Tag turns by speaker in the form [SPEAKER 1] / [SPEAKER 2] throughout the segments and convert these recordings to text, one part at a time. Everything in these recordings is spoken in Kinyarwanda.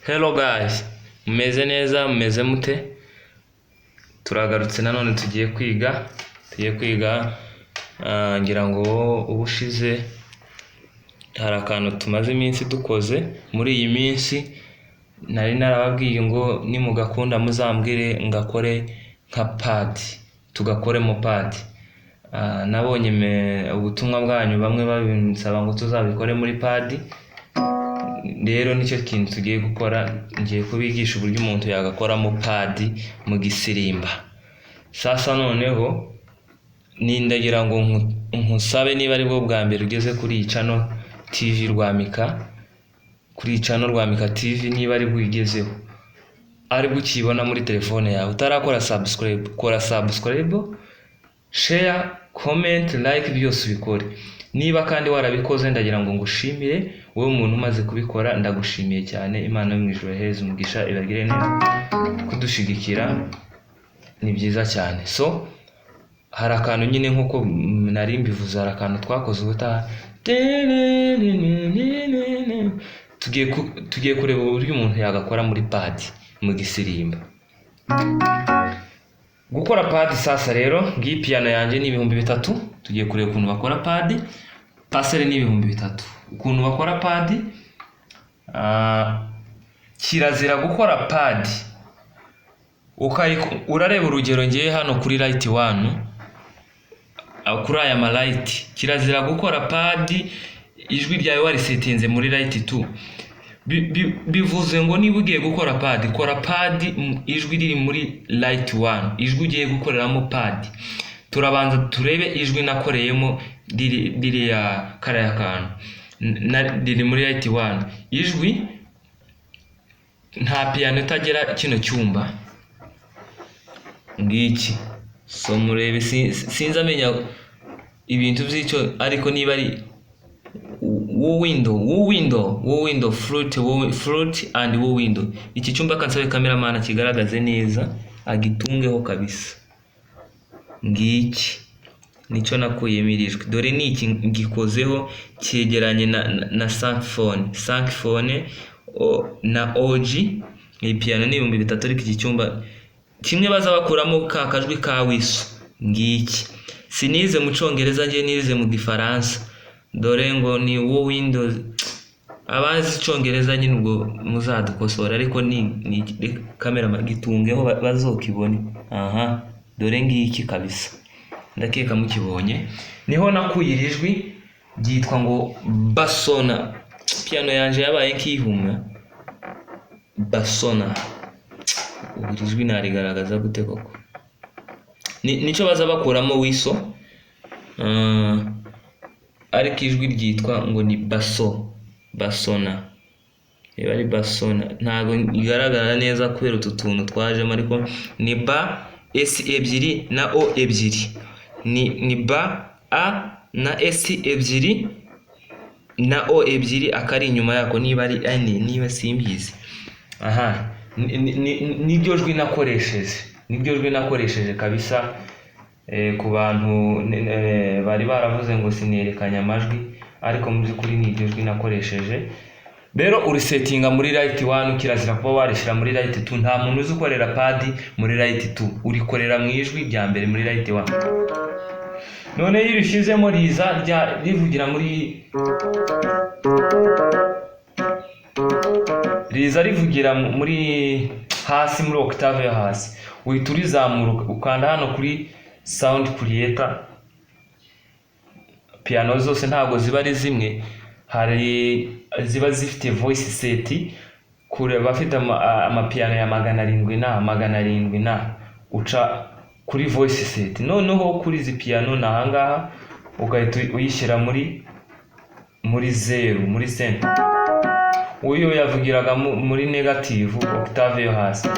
[SPEAKER 1] Hello guys, mumeze neza, mumeze mute? Turagarutse nanone tugiye kwiga ngira ngo ubushize hari akantu tumaze iminsi dukoze. Muri iyi minsi nari narababwiye ngo nimugakunda muzambwire ngakore nka pad, tugakore mu pad. Nabonye ubutumwa bwanyu bamwe babinsaba ngo tuzabikore muri pad. Rero nicyo kintu tugiye gukora, ngiye kubigisha uburyo umuntu yagakora mu pad mu gisirimba. Sasa noneho nindagira ngo nkusabe niba ari bwo bwa mbere ugeze kuri iyi channel TV Rwamika, kuri iyi channel Rwamika TV, niba ari bwigezeho ari bukibona muri telefone yawe utarakora subscribe, kora subscribe, share, comment, like, byose ubikore. Niba kandi warabikoze ndagira ngo ngushimire, wowe umuntu umaze kubikora ndagushimiye cyane. Imana yo mwijuru heza umugisha ibagire neza, kudushigikira ni byiza cyane. So hari akantu nyine nkuko nari mbivuze, hari akantu twakoze ubutaha, tugiye kureba uburyo umuntu yagakora muri pad mu gisirimba. Gukora pad sasa rero, ngiyi piano yanjye ni 3,000. Tugiye kureba ukuntu bakora pad. Passer ni 3,000. Ukuntu bakora pad, kirazira gukora pad urareba urugero ngiye hano kuri light 1, kuri aya ma light, kirazira gukora pad ijwi ryawe warisetinze muri light 2. Bivuze ngo niba ugiye gukora pad, kora pad ijwi riri muri light 1, ijwi ugiye gukoreramo pad. Turabanza turebe ijwi nakoreyemo riri ya karaya kantu riri muri light 1. Ijwi nta piano itagera kino cyumba ngiki. So murebe, sinza amenya ibintu by'icyo, ariko niba ari window, flute and window. Iki cyumba kansabe cameraman kigaragaze neza, agitungeho kabisa. Ngiki nico nakuyemo irijwi, dore niki ngikozeho cyegeranye na saxophone na OG. Iyi piano ni 3,000, ariko iki cyumba kimwe baza bakuramo ka kajwi ka wiso. Ngiki sinize mu Cyongereza, ngiye nize mu Gifaransa. Dore ngo ni windows, abazi Cyongereza nyine ubwo muzadukosora, ariko ni kamera magitungeho bazokibone. Aha, dore ngiki kabisa, ndakeka mukibonye. Niho nakuye irijwi ryitwa ngo Bassona. Piano yanje yabaye nkihumwa Bassona. Uburijwi narigaragaza gute koko? Nico baza bakuramo wiso, ariko ijwi ryitwa ngo ni Bassona. Iba ari Bassona, ntago igaragara neza kubera utu tuntu twajemo, ariko ni ba S ebyiri na O ebyiri, ni ba A na S ebyiri na O ebyiri, akari inyuma yako niba ari ane, niba simbizi. Aha, nibyo jwi nakoresheje kabisa. Ku bantu bari baravuze ngo sinerekanye amajwi, ariko mu by'ukuri nibyo jwi nakoresheje. Rero uri settinga muri light 1, kirazira kuba warishira muri light 2. Nta muntu uzi ukorera pad muri light 2, urikorera mu ijwi rya mbere muri light 1. None iyo urishizemo rivugira muri rivugira muri hasi, muri octave yo hasi. Uhita urizamura ukanda hano kuri sound creator. Piano zose ntago ziba ari zimwe, hari ziba zifite voice set. Kure bafite amapiano ya 700 na uca kuri voice set. Noneho kuri izi piano nahangaha ugahita uyishyira muri 0, muri center. Uyo yavugiraga muri negative octave yo hasi.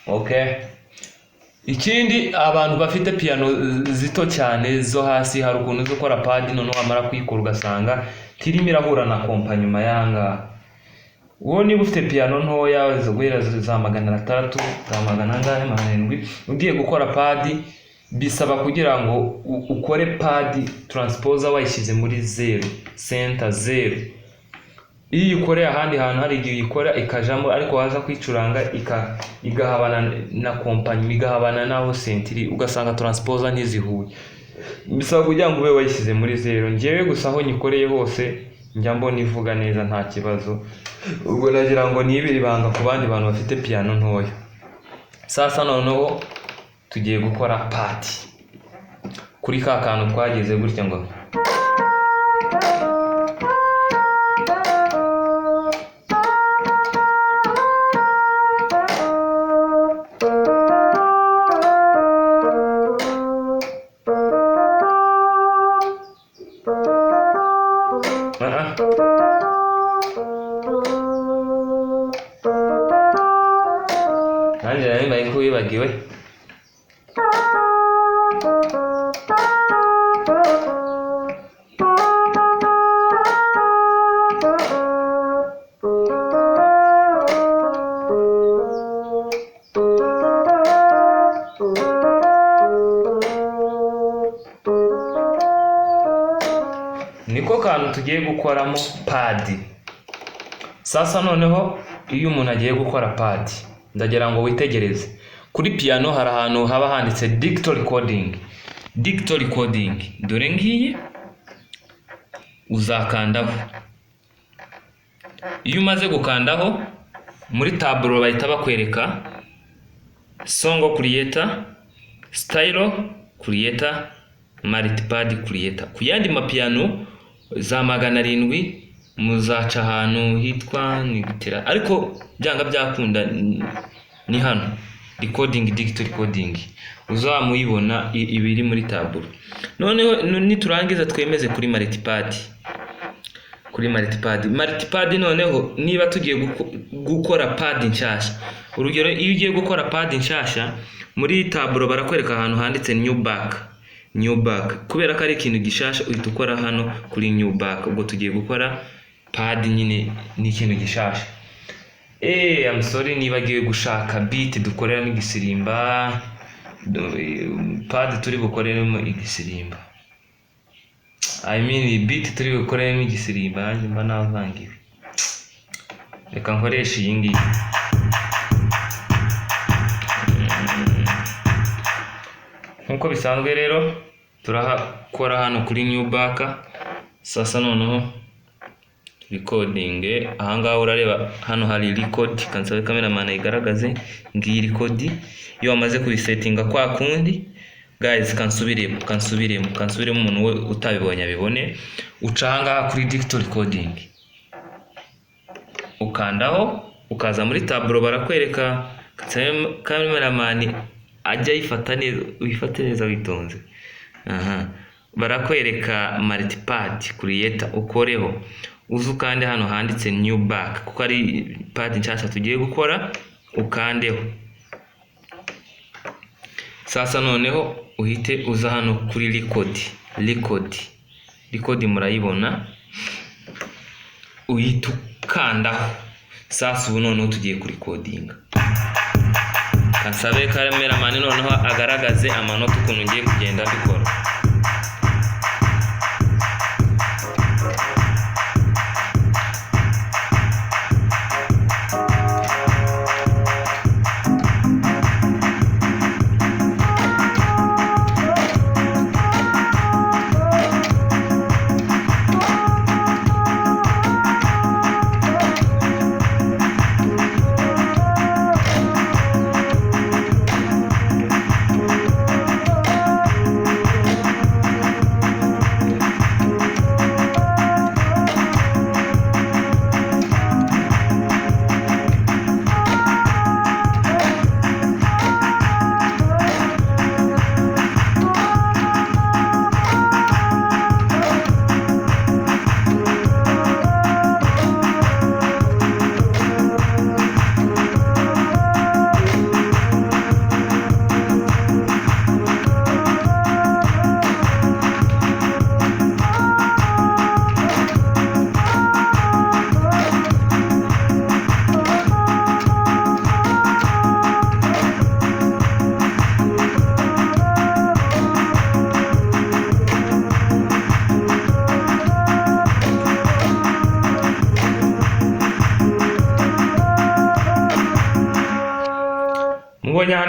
[SPEAKER 1] Okay. Ikindi, abantu bafite piano zito cyane zo hasi, hari ukuntu zo gukora pad, none wamara kuyikora ugasanga kirimo irahura na kompa nyuma yanga. wowe niba ufite piano ntoya guhera za 600 za 700 ugiye gukora pad bisaba kugira ngo ukore pad transposer wayishyize muri 0 center 0. Iyo ukoreye ahandi hantu hari igihe ikora ikajamo ariko waza kwicuranga igahabana na company igahabana naho sentiri ugasanga transposer ntizihuye. Bisaba kugira ngo ube wayishyize muri 0. Ngewe gusa aho nyikoreye hose njya mbona ivuga neza nta kibazo. Ubwo nagira ngo nibiri banga ku bandi bantu bafite piano ntoya. Sasa noneho tugiye gukora pad kuri ka kantu twageze gutya ngo nanjye nari mbaye ko wibagiwe. Niko kantu tugiye gukoramo pad. Sasa noneho iyo umuntu agiye gukora pad ndagira ngo witegereze kuri piano hari ahantu haba handitse digital recording. Digital recording dore ngiye uzakandaho. Iyo umaze gukandaho muri tableau bahita bakwereka song creator, style creator, multipad creator. Kuyandi mapiano za 700 muzaca ahantu hitwa nigitera ariko byanga byakunda ni hano recording digital recording uzamuyibona ibiri muri tableau. Noneho niturangiza twemeze kuri multipad. Kuri multipad noneho niba tugiye gukora pad nshasha, urugero iyo ugiye gukora pad nshasha muri tableau barakwereka ahantu handitse new back kubera ko ari ikintu gishasha uhita ukora hano kuri new back. Ubwo tugiye gukora pad nyine ni ikintu gishasha. I'm sorry nibagiwe gushaka beat dukoreramo igisirimba. Pad turi gukoreramo igisirimba, I mean beat turi gukoreramo igisirimba mba navangiwe. Reka nkoresha iyi ngiyi. Nkuko bisanzwe rero turakora hano kuri new back. Sasa noneho recording ahangaha urareba hano hari record. Kansabe cameraman igaragaze ngiyi record. Iyo wamaze kubisettinga kwa kundi guys kansubiremo umuntu we utabibonye abibone. Uca ahangaha kuri digital recording ukandaho ukaza muri tableau barakwereka cameraman ajya yifata neza, wifate neza witonze. Barakwereka multipad creator ukoreho uzukande hano handitse new back kuko ari pad nshasha tugiye gukora ukandeho. Sasa noneho uhite uza hano kuri record murayibona uhita ukandaho. Sasa ubu noneho tugiye kuri recording. Kansabe cameraman noneho agaragaze amanota ukuntu ngiye kugenda bikora.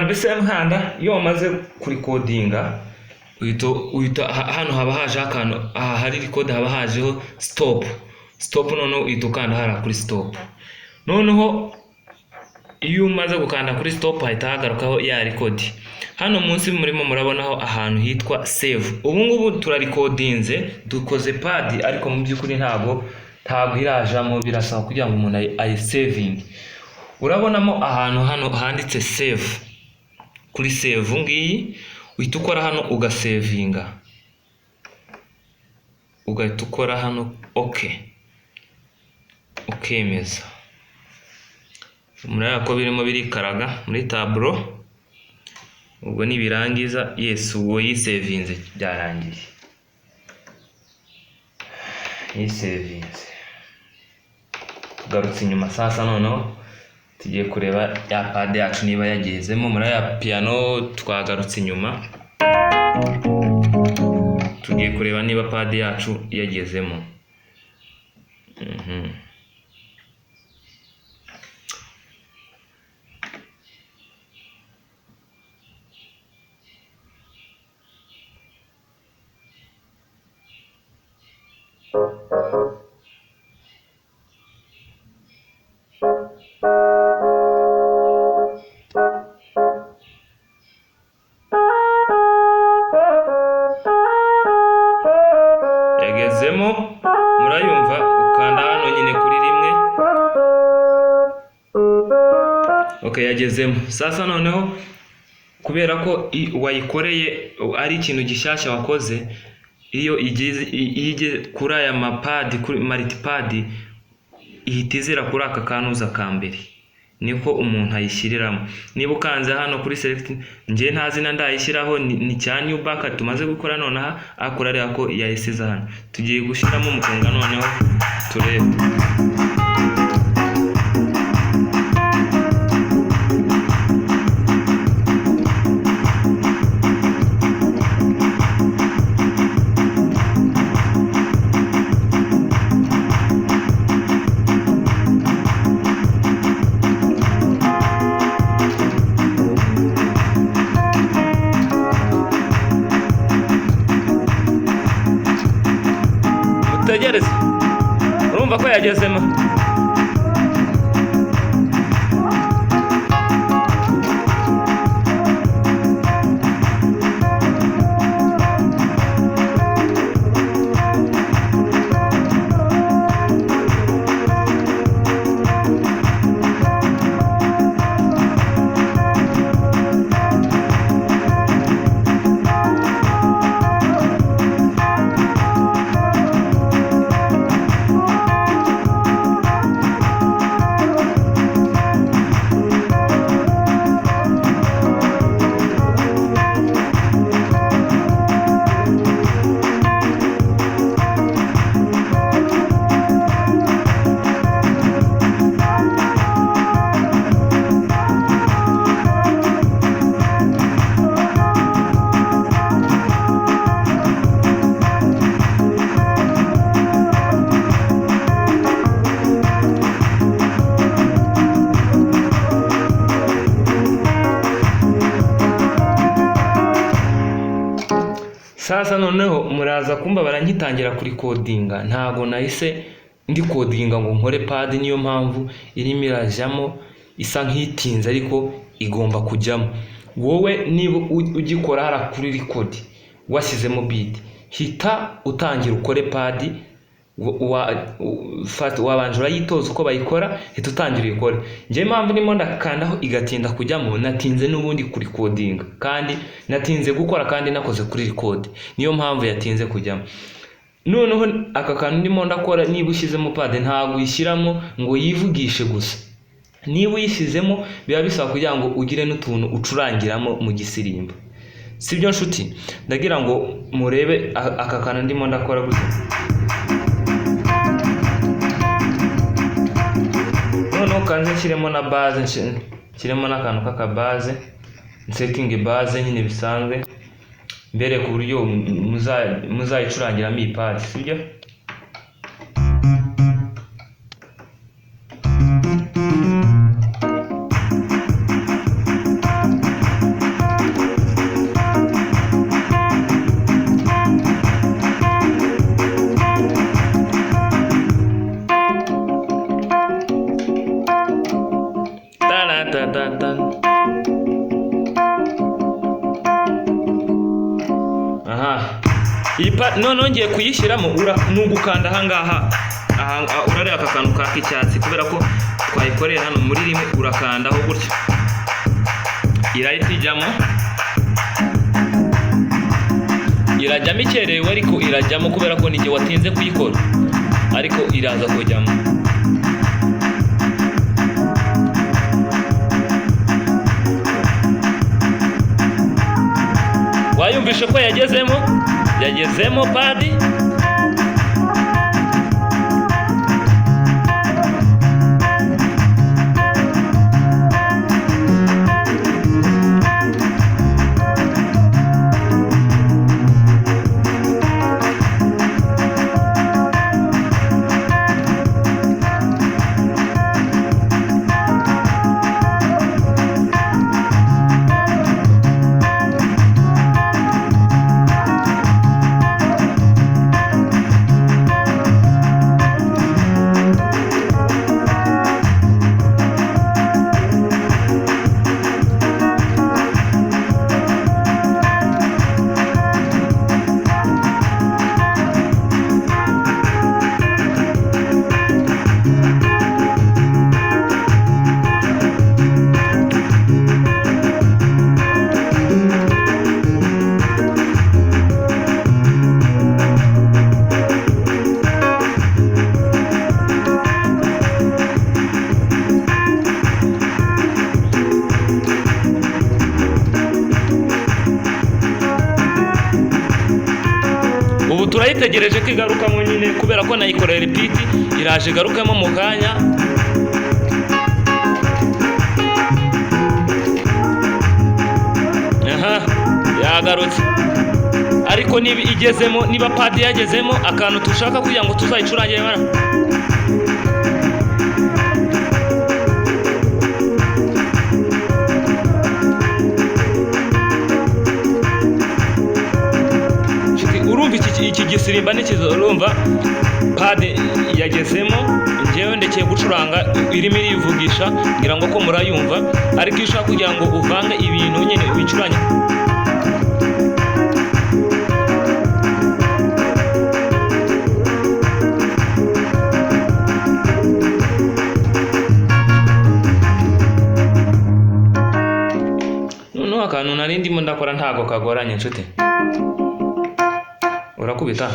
[SPEAKER 1] abantu bise nkanda iyo wamaze kurikodinga uhita hano haba haje akantu aha hari record haba hajeho stop noneho uhita ukanda hara kuri stop. Noneho iyo umaze gukanda kuri stop hahita hagarukaho ya record. Hano munsi murimo murabonaho ahantu hitwa save. Ubu ngubu turarikodinze dukoze pad ariko mu by'ukuri ntabwo irajamo, birasaba kugira ngo umuntu ayi saving. Urabonamo ahantu hano handitse save. Kuri save ngiyi uhita ukora hano ugasavinga, ugahita ukora hano ukemeza. Muraya ko birimo birikaraga muri tableau. Ubwo nibirangiza yes uwo yisavinze byarangiye. Yisavinze. Garutse inyuma sasa noneho tugiye kureba ya pad yacu niba yagezemo. Muri ya piano twagarutse inyuma, tugiye kureba niba pad yacu yagezemo. Yagezemo, murayumva ukanda hano nyine kuri rimwe. Yagezemo. Sasa noneho kubera ko wayikoreye ari ikintu gishyashya wakoze, iyo igeze kuri aya mapad kuri multipad ihita izira kuri aka kanuza ka mbere, niko umuntu ayishyiriramo. Niba ukanze hano kuri select, ngiye nta zina ndayishyiraho, ni cya new back tumaze gukora nonaha akora ari ako yayisiza hano. Tugiye gushyiramo umukunga noneho turebe. Tegereze, urumva ko yagezemo. Sasa noneho muraza kumba barangitangira kuri codinga, ntago nahise ndi codinga ngo nkore pad, niyo mpamvu irimo irajamo isa nk'itinze ariko igomba kujyamo. Wowe niba ugikora hara kuri record washyizemo beat, hita utangira ukore pad, wabanje urayitoza uko bayikora, hita utangira ukore. Ngiye mpamvu nimo ndakandaho igatinda kujyamo, natinze n'ubundi kuri codinga kandi natinze gukora kandi nakoze kuri record, niyo mpamvu yatinze kujyamo. Noneho aka kantu ndimo ndakora, niba ushyizemo pad ntago uyishyiramo ngo yivugishe gusa. Niba uyishyizemo biba bisaba kugira ngo ugire n'utuntu ucurangiramo mu gisirimba. Sibyo nshuti, ndagira ngo murebe aka kantu ndimo ndakora gutya. Noneho kanze nshyiremo na base, nshyiremo n'akantu k'aka base, setting base nyine bisanzwe, mbere ku buryo muzayicurangiramo iyi pad, sibyo? noneho ngiye kuyishyiramo nugukanda ahangaha urareba aka kantu k'icyatsi kubera ko twayikoreye hano muri rimwe, urakandaho gutya irahita ijyamo, irajyamo ikerewe ariko irajyamo kubera ko n'igihe watinze kuyikora ariko iraza kujyamo. Wayumvishe ko yagezemo padi. Ubu turayitegereje ko igarukamo nyine kubera ko nayikoreye repeat, iraje igarukamo mu kanya. Yagarutse ariko niba padi yagezemo akantu tushaka kugira ngo tuzayicurangire hano. Urumva iki gisirimba n'ikizo, urumva padi yagezemo, njyewe ndekeye gucuranga irimo irivugisha, ngira ngo ko murayumva, ariko iyo ushaka kugira ngo uvange ibintu nyine ubicuranye noneho akantu nari ndimo ndakora ntago kagoranye nshuti, urakubita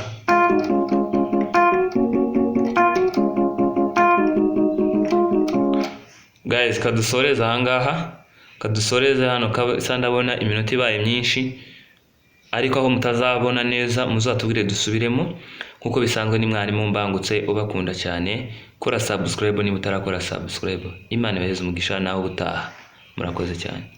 [SPEAKER 1] guys, kadusoreza ahangaha, kadusoreze hano ndabona iminota ibaye myinshi, ariko aho mutazabona neza muzatubwire dusubiremo nkuko bisanzwe. Ni mwarimu Mbangutse ubakunda cyane, kora subscribe niba utarakora subscribe. Imana ibaheze umugisha naho ubutaha, murakoze cyane.